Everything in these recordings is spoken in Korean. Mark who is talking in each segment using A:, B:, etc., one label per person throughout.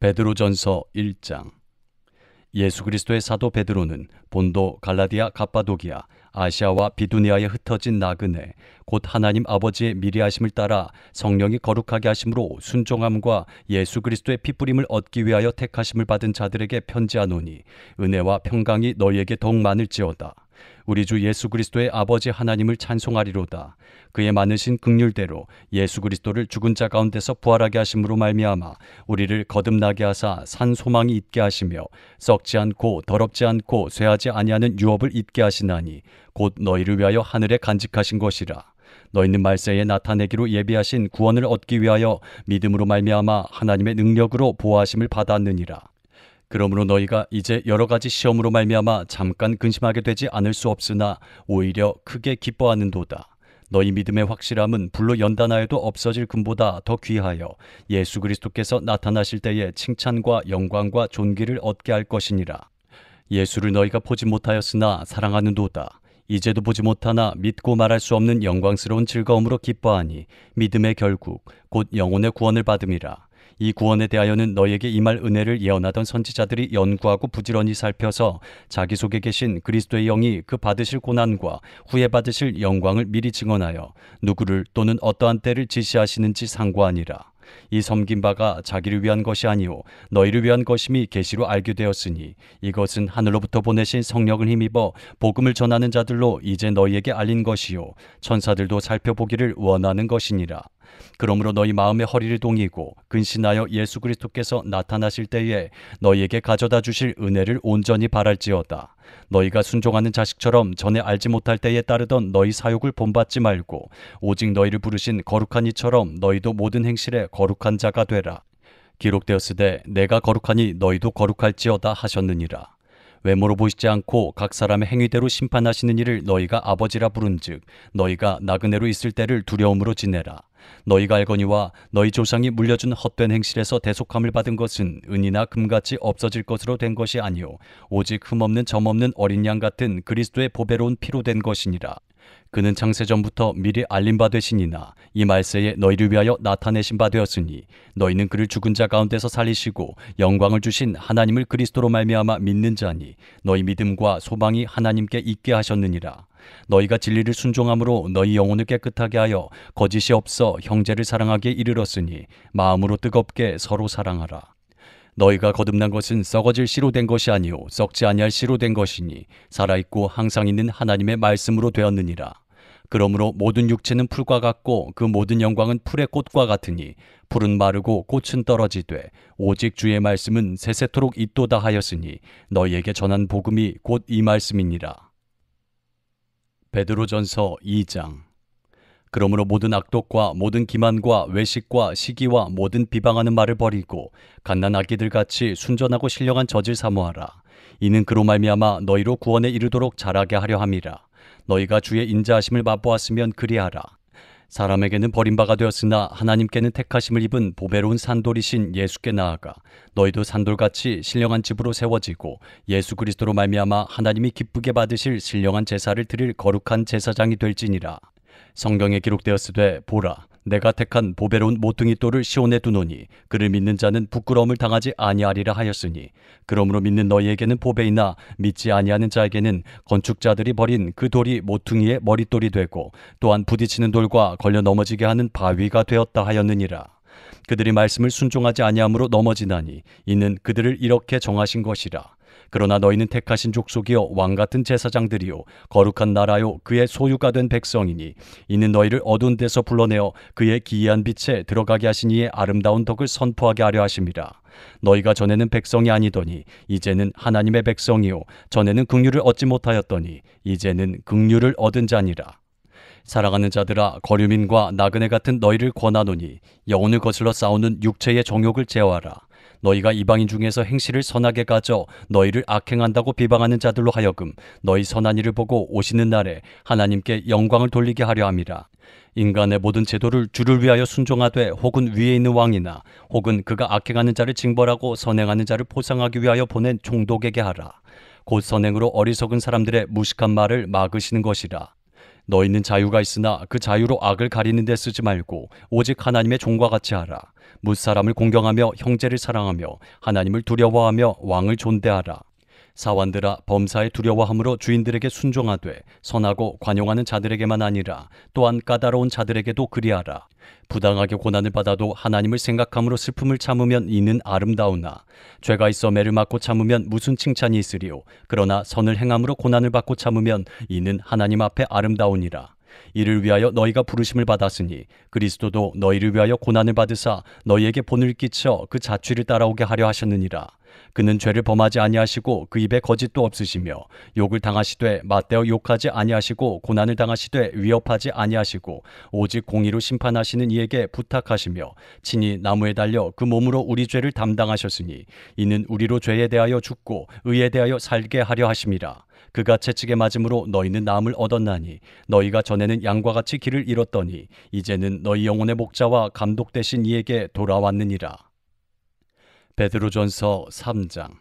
A: 베드로전서 1장. 예수 그리스도의 사도 베드로는 본도, 갈라디아, 갑바도기아, 아시아와 비두니아에 흩어진 나그네 곧 하나님 아버지의 미리하심을 따라 성령이 거룩하게 하심으로 순종함과 예수 그리스도의 피뿌림을 얻기 위하여 택하심을 받은 자들에게 편지하노니 은혜와 평강이 너희에게 더욱 많을지어다. 우리 주 예수 그리스도의 아버지 하나님을 찬송하리로다. 그의 많으신 긍휼대로 예수 그리스도를 죽은 자 가운데서 부활하게 하심으로 말미암아 우리를 거듭나게 하사 산 소망이 있게 하시며 썩지 않고 더럽지 않고 쇠하지 아니하는 유업을 있게 하시나니 곧 너희를 위하여 하늘에 간직하신 것이라. 너희는 말세에 나타내기로 예비하신 구원을 얻기 위하여 믿음으로 말미암아 하나님의 능력으로 보호하심을 받았느니라. 그러므로 너희가 이제 여러 가지 시험으로 말미암아 잠깐 근심하게 되지 않을 수 없으나 오히려 크게 기뻐하는도다. 너희 믿음의 확실함은 불로 연단하여도 없어질 금보다 더 귀하여 예수 그리스도께서 나타나실 때에 칭찬과 영광과 존귀를 얻게 할 것이니라. 예수를 너희가 보지 못하였으나 사랑하는도다. 이제도 보지 못하나 믿고 말할 수 없는 영광스러운 즐거움으로 기뻐하니 믿음의 결국 곧 영혼의 구원을 받음이라. 이 구원에 대하여는 너희에게 임할 은혜를 예언하던 선지자들이 연구하고 부지런히 살펴서 자기 속에 계신 그리스도의 영이 그 받으실 고난과 후에 받으실 영광을 미리 증언하여 누구를 또는 어떠한 때를 지시하시는지 상고하니라. 이 섬긴 바가 자기를 위한 것이 아니오 너희를 위한 것임이 계시로 알게 되었으니 이것은 하늘로부터 보내신 성령을 힘입어 복음을 전하는 자들로 이제 너희에게 알린 것이요 천사들도 살펴보기를 원하는 것이니라. 그러므로 너희 마음의 허리를 동이고 근신하여 예수 그리스도께서 나타나실 때에 너희에게 가져다 주실 은혜를 온전히 바랄지어다. 너희가 순종하는 자식처럼 전에 알지 못할 때에 따르던 너희 사욕을 본받지 말고 오직 너희를 부르신 거룩한 이처럼 너희도 모든 행실에 거룩한 자가 되라. 기록되었으되 내가 거룩하니 너희도 거룩할지어다 하셨느니라. 외모로 보시지 않고 각 사람의 행위대로 심판하시는 이를 너희가 아버지라 부른즉 너희가 나그네로 있을 때를 두려움으로 지내라. 너희가 알거니와 너희 조상이 물려준 헛된 행실에서 대속함을 받은 것은 은이나 금같이 없어질 것으로 된 것이 아니오 오직 흠없는 점없는 어린 양 같은 그리스도의 보배로운 피로 된 것이니라. 그는 창세전부터 미리 알린 바 되시니나 이 말세에 너희를 위하여 나타내신 바 되었으니 너희는 그를 죽은 자 가운데서 살리시고 영광을 주신 하나님을 그리스도로 말미암아 믿는 자니 너희 믿음과 소망이 하나님께 있게 하셨느니라. 너희가 진리를 순종함으로 너희 영혼을 깨끗하게 하여 거짓이 없어 형제를 사랑하기에 이르렀으니 마음으로 뜨겁게 서로 사랑하라. 너희가 거듭난 것은 썩어질 씨로 된 것이 아니오 썩지 아니할 씨로 된 것이니 살아있고 항상 있는 하나님의 말씀으로 되었느니라. 그러므로 모든 육체는 풀과 같고 그 모든 영광은 풀의 꽃과 같으니 풀은 마르고 꽃은 떨어지되 오직 주의 말씀은 세세토록 있도다 하였으니 너희에게 전한 복음이 곧 이 말씀이니라. 베드로전서 2장. 그러므로 모든 악독과 모든 기만과 외식과 시기와 모든 비방하는 말을 버리고 갓난 아기들 같이 순전하고 신령한 젖을 사모하라. 이는 그로 말미암아 너희로 구원에 이르도록 자라게 하려 함이라. 너희가 주의 인자하심을 맛보았으면 그리하라. 사람에게는 버림바가 되었으나 하나님께는 택하심을 입은 보배로운 산돌이신 예수께 나아가 너희도 산돌같이 신령한 집으로 세워지고 예수 그리스도로 말미암아 하나님이 기쁘게 받으실 신령한 제사를 드릴 거룩한 제사장이 될지니라. 성경에 기록되었으되 보라 내가 택한 보배로운 모퉁이 돌을 시온에 두노니 그를 믿는 자는 부끄러움을 당하지 아니하리라 하였으니 그러므로 믿는 너희에게는 보배이나 믿지 아니하는 자에게는 건축자들이 버린 그 돌이 모퉁이의 머릿돌이 되고 또한 부딪히는 돌과 걸려 넘어지게 하는 바위가 되었다 하였느니라. 그들이 말씀을 순종하지 아니함으로 넘어지나니 이는 그들을 이렇게 정하신 것이라. 그러나 너희는 택하신 족속이요 왕같은 제사장들이요 거룩한 나라요 그의 소유가 된 백성이니 이는 너희를 어두운 데서 불러내어 그의 기이한 빛에 들어가게 하신 이의 아름다운 덕을 선포하게 하려 하심이라. 너희가 전에는 백성이 아니더니 이제는 하나님의 백성이요 전에는 긍휼을 얻지 못하였더니 이제는 긍휼을 얻은 자니라. 사랑하는 자들아 거류민과 나그네 같은 너희를 권하노니 영혼을 거슬러 싸우는 육체의 정욕을 제어하라. 너희가 이방인 중에서 행실을 선하게 가져 너희를 악행한다고 비방하는 자들로 하여금 너희 선한 일을 보고 오시는 날에 하나님께 영광을 돌리게 하려 함이라. 인간의 모든 제도를 주를 위하여 순종하되 혹은 위에 있는 왕이나 혹은 그가 악행하는 자를 징벌하고 선행하는 자를 포상하기 위하여 보낸 총독에게 하라. 곧 선행으로 어리석은 사람들의 무식한 말을 막으시는 것이라. 너희는 자유가 있으나 그 자유로 악을 가리는 데 쓰지 말고 오직 하나님의 종과 같이 하라. 뭇사람을 공경하며 형제를 사랑하며 하나님을 두려워하며 왕을 존대하라. 사환들아, 범사에 두려워함으로 주인들에게 순종하되 선하고 관용하는 자들에게만 아니라 또한 까다로운 자들에게도 그리하라. 부당하게 고난을 받아도 하나님을 생각함으로 슬픔을 참으면 이는 아름다우나 죄가 있어 매를 맞고 참으면 무슨 칭찬이 있으리요. 그러나 선을 행함으로 고난을 받고 참으면 이는 하나님 앞에 아름다우니라. 이를 위하여 너희가 부르심을 받았으니 그리스도도 너희를 위하여 고난을 받으사 너희에게 본을 끼쳐 그 자취를 따라오게 하려 하셨느니라. 그는 죄를 범하지 아니하시고 그 입에 거짓도 없으시며 욕을 당하시되 맞대어 욕하지 아니하시고 고난을 당하시되 위협하지 아니하시고 오직 공의로 심판하시는 이에게 부탁하시며 친히 나무에 달려 그 몸으로 우리 죄를 담당하셨으니 이는 우리로 죄에 대하여 죽고 의에 대하여 살게 하려 하심이라. 그가 채찍에 맞음으로 너희는 나음을 얻었나니 너희가 전에는 양과 같이 길을 잃었더니 이제는 너희 영혼의 목자와 감독 되신 이에게 돌아왔느니라. 베드로전서 3장.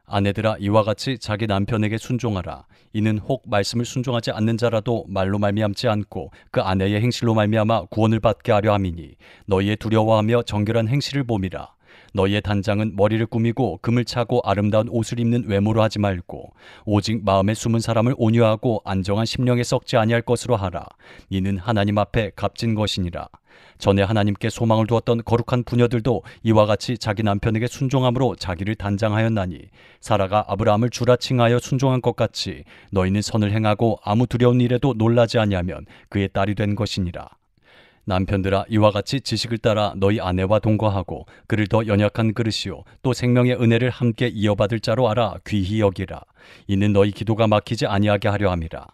A: 아내들아, 이와 같이 자기 남편에게 순종하라. 이는 혹 말씀을 순종하지 않는 자라도 말로 말미암지 않고 그 아내의 행실로 말미암아 구원을 받게 하려 함이니 너희의 두려워하며 정결한 행실을 봄이라. 너희의 단장은 머리를 꾸미고 금을 차고 아름다운 옷을 입는 외모로 하지 말고 오직 마음에 숨은 사람을 온유하고 안정한 심령에 썩지 아니할 것으로 하라. 이는 하나님 앞에 값진 것이니라. 전에 하나님께 소망을 두었던 거룩한 부녀들도 이와 같이 자기 남편에게 순종함으로 자기를 단장하였나니 사라가 아브라함을 주라 칭하여 순종한 것 같이 너희는 선을 행하고 아무 두려운 일에도 놀라지 아니하면 그의 딸이 된 것이니라. 남편들아, 이와 같이 지식을 따라 너희 아내와 동거하고 그를 더 연약한 그릇이요 또 생명의 은혜를 함께 이어받을 자로 알아 귀히 여기라. 이는 너희 기도가 막히지 아니하게 하려 함이라.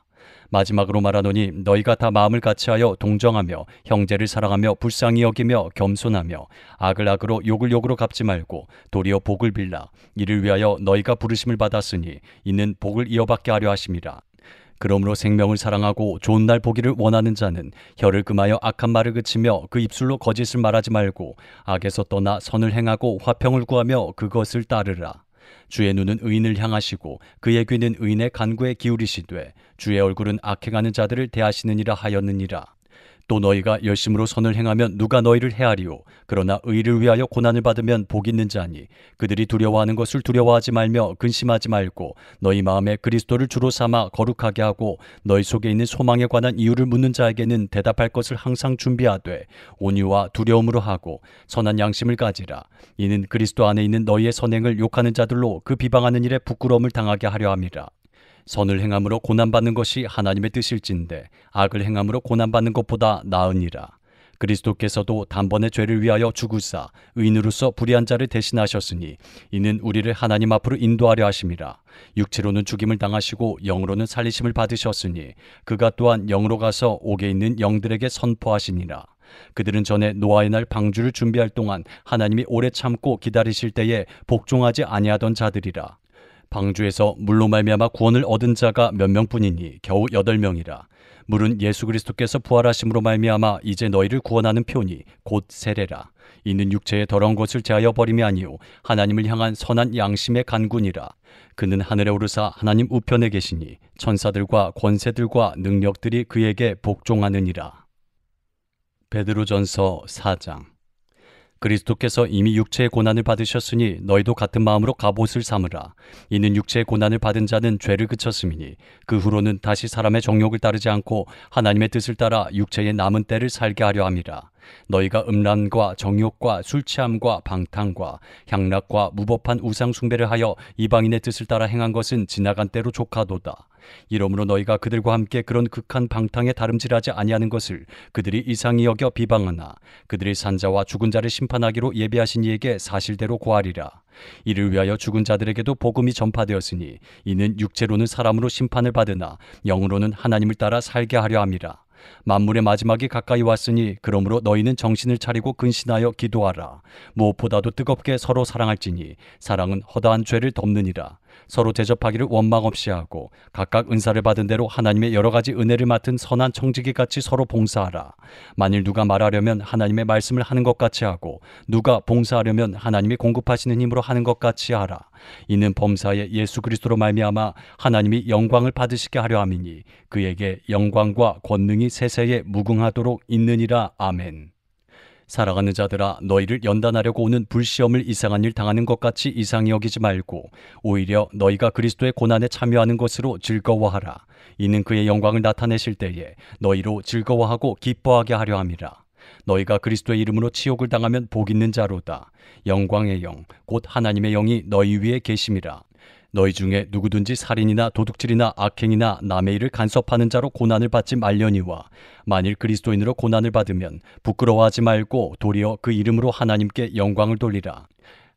A: 마지막으로 말하노니 너희가 다 마음을 같이하여 동정하며 형제를 사랑하며 불쌍히 여기며 겸손하며 악을 악으로 욕을 욕으로 갚지 말고 도리어 복을 빌라. 이를 위하여 너희가 부르심을 받았으니 이는 복을 이어받게 하려 하심이라. 그러므로 생명을 사랑하고 좋은 날 보기를 원하는 자는 혀를 금하여 악한 말을 그치며 그 입술로 거짓을 말하지 말고 악에서 떠나 선을 행하고 화평을 구하며 그것을 따르라. 주의 눈은 의인을 향하시고 그의 귀는 의인의 간구에 기울이시되 주의 얼굴은 악행하는 자들을 대하시느니라 하였느니라. 또 너희가 열심으로 선을 행하면 누가 너희를 해하리요. 그러나 의를 위하여 고난을 받으면 복 있는 자니 그들이 두려워하는 것을 두려워하지 말며 근심하지 말고 너희 마음에 그리스도를 주로 삼아 거룩하게 하고 너희 속에 있는 소망에 관한 이유를 묻는 자에게는 대답할 것을 항상 준비하되 온유와 두려움으로 하고 선한 양심을 가지라. 이는 그리스도 안에 있는 너희의 선행을 욕하는 자들로 그 비방하는 일에 부끄러움을 당하게 하려 함이라. 선을 행함으로 고난받는 것이 하나님의 뜻일진데 악을 행함으로 고난받는 것보다 나으니라. 그리스도께서도 단번에 죄를 위하여 죽으사 의인으로서 불의한 자를 대신하셨으니 이는 우리를 하나님 앞으로 인도하려 하심이라. 육체로는 죽임을 당하시고 영으로는 살리심을 받으셨으니 그가 또한 영으로 가서 옥에 있는 영들에게 선포하시니라. 그들은 전에 노아의 날 방주를 준비할 동안 하나님이 오래 참고 기다리실 때에 복종하지 아니하던 자들이라. 방주에서 물로 말미암아 구원을 얻은 자가 몇 명뿐이니 겨우 8명이라. 물은 예수 그리스도께서 부활하심으로 말미암아 이제 너희를 구원하는 표니 곧 세례라. 이는 육체의 더러운 것을 제하여 버림이 아니요 하나님을 향한 선한 양심의 간구니라. 그는 하늘에 오르사 하나님 우편에 계시니 천사들과 권세들과 능력들이 그에게 복종하느니라. 베드로전서 4장. 그리스도께서 이미 육체의 고난을 받으셨으니 너희도 같은 마음으로 갑옷을 삼으라. 이는 육체의 고난을 받은 자는 죄를 그쳤음이니 그 후로는 다시 사람의 정욕을 따르지 않고 하나님의 뜻을 따라 육체의 남은 때를 살게 하려 함이라. 너희가 음란과 정욕과 술취함과 방탕과 향락과 무법한 우상 숭배를 하여 이방인의 뜻을 따라 행한 것은 지나간 때로 족하도다. 이러므로 너희가 그들과 함께 그런 극한 방탕에 다름질하지 아니하는 것을 그들이 이상히 여겨 비방하나 그들이 산자와 죽은 자를 심판하기로 예비하신 이에게 사실대로 고하리라. 이를 위하여 죽은 자들에게도 복음이 전파되었으니 이는 육체로는 사람으로 심판을 받으나 영으로는 하나님을 따라 살게 하려 함이라. 만물의 마지막이 가까이 왔으니 그러므로 너희는 정신을 차리고 근신하여 기도하라. 무엇보다도 뜨겁게 서로 사랑할지니 사랑은 허다한 죄를 덮느니라. 서로 대접하기를 원망 없이 하고 각각 은사를 받은 대로 하나님의 여러 가지 은혜를 맡은 선한 청지기 같이 서로 봉사하라. 만일 누가 말하려면 하나님의 말씀을 하는 것 같이 하고 누가 봉사하려면 하나님이 공급하시는 힘으로 하는 것 같이 하라. 이는 범사에 예수 그리스도로 말미암아 하나님이 영광을 받으시게 하려 함이니 그에게 영광과 권능이 세세에 무궁하도록 있느니라. 아멘. 사랑하는 자들아, 너희를 연단하려고 오는 불시험을 이상한 일 당하는 것 같이 이상히 여기지 말고 오히려 너희가 그리스도의 고난에 참여하는 것으로 즐거워하라. 이는 그의 영광을 나타내실 때에 너희로 즐거워하고 기뻐하게 하려 함이라. 너희가 그리스도의 이름으로 치욕을 당하면 복 있는 자로다. 영광의 영, 곧 하나님의 영이 너희 위에 계심이라. 너희 중에 누구든지 살인이나 도둑질이나 악행이나 남의 일을 간섭하는 자로 고난을 받지 말려니와 만일 그리스도인으로 고난을 받으면 부끄러워하지 말고 도리어 그 이름으로 하나님께 영광을 돌리라.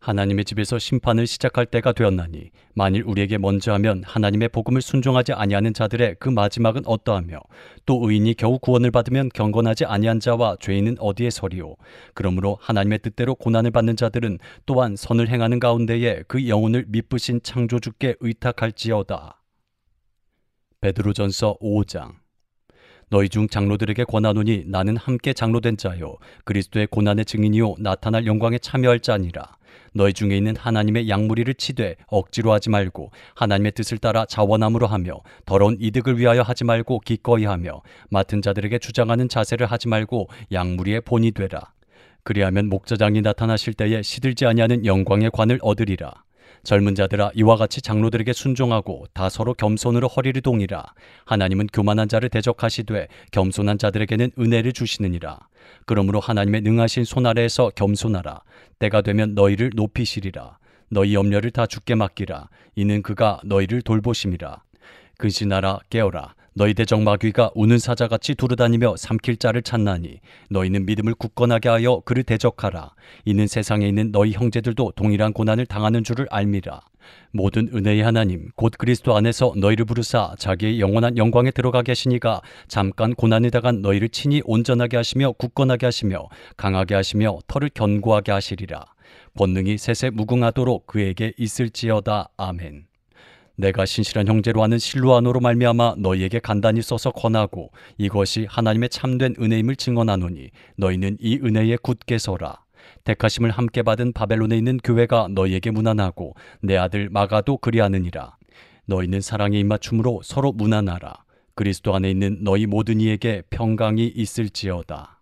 A: 하나님의 집에서 심판을 시작할 때가 되었나니 만일 우리에게 먼저 하면 하나님의 복음을 순종하지 아니하는 자들의 그 마지막은 어떠하며 또 의인이 겨우 구원을 받으면 경건하지 아니한 자와 죄인은 어디에 서리오. 그러므로 하나님의 뜻대로 고난을 받는 자들은 또한 선을 행하는 가운데에 그 영혼을 미쁘신 창조주께 의탁할지어다. 베드로전서 5장. 너희 중 장로들에게 권하노니 나는 함께 장로된 자요 그리스도의 고난의 증인이요 나타날 영광에 참여할 자니라. 너희 중에 있는 하나님의 양무리를 치되 억지로 하지 말고 하나님의 뜻을 따라 자원함으로 하며 더러운 이득을 위하여 하지 말고 기꺼이 하며 맡은 자들에게 주장하는 자세를 하지 말고 양무리의 본이 되라. 그리하면 목자장이 나타나실 때에 시들지 아니하는 영광의 관을 얻으리라. 젊은 자들아, 이와 같이 장로들에게 순종하고 다 서로 겸손으로 허리를 동이라. 하나님은 교만한 자를 대적하시되 겸손한 자들에게는 은혜를 주시느니라. 그러므로 하나님의 능하신 손 아래에서 겸손하라. 때가 되면 너희를 높이시리라. 너희 염려를 다 주께 맡기라. 이는 그가 너희를 돌보심이라. 근신하라, 깨어라. 너희 대적 마귀가 우는 사자같이 두루다니며 삼킬 자를 찾나니 너희는 믿음을 굳건하게 하여 그를 대적하라. 이는 세상에 있는 너희 형제들도 동일한 고난을 당하는 줄을 알미라. 모든 은혜의 하나님 곧 그리스도 안에서 너희를 부르사 자기의 영원한 영광에 들어가게 하시니가 잠깐 고난을 당한 너희를 친히 온전하게 하시며 굳건하게 하시며 강하게 하시며 털을 견고하게 하시리라. 권능이 세세 무궁하도록 그에게 있을지어다. 아멘. 내가 신실한 형제로 하는 실로아노로 말미암아 너희에게 간단히 써서 권하고 이것이 하나님의 참된 은혜임을 증언하노니 너희는 이 은혜에 굳게 서라. 택하심을 함께 받은 바벨론에 있는 교회가 너희에게 문안하고 내 아들 마가도 그리하느니라. 너희는 사랑에 입맞춤으로 서로 문안하라. 그리스도 안에 있는 너희 모든 이에게 평강이 있을지어다.